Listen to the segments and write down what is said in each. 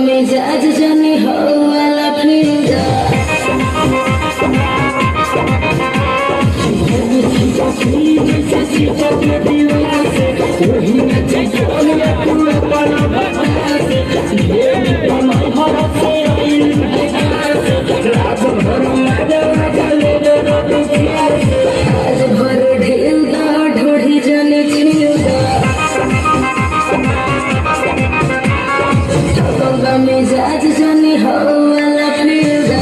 मिजाज जानी हो वाला फिदा आज भर ढेल दा ढोढ़ी जाने छिलदा मिजाज जानी हो वाला फिदा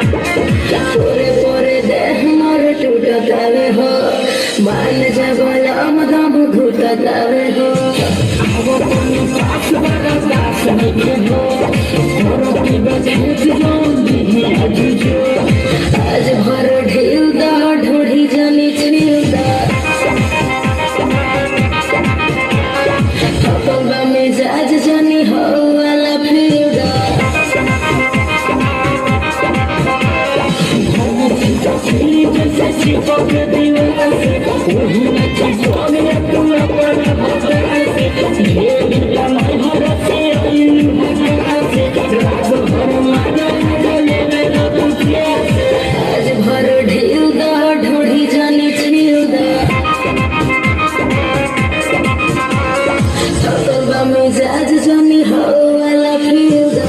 पोरे पोरे देह मोर टूटतावे हो मान जबल अमदाब घुटतावे हो आज भर ढेल दा ढोढ़ी जानी छिलदा मिजाज जानी हो वाला फिदा आज भर ढेल दा ढोढ़ी जानी छिलदा मिजाज जानी हो वाला फिदा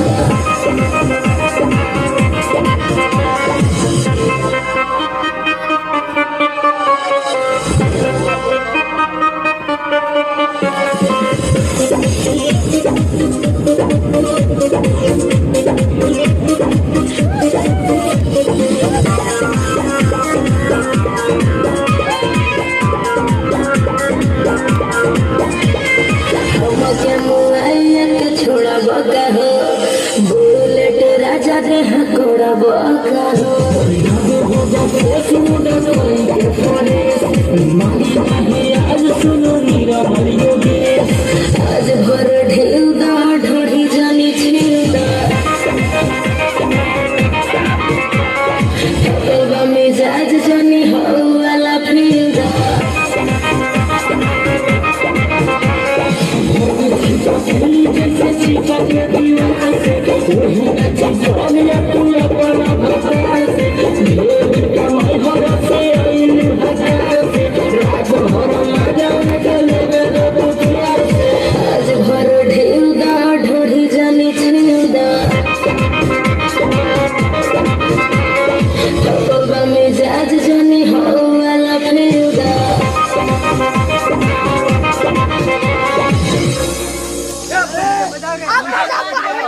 छोड़ा बका हो बुलेट राजा देह कोड़ा बका हो आज भर ढेल दा ढोढ़ी जानी छिलदा मिजाज जानी हो वाला फिदा Chica,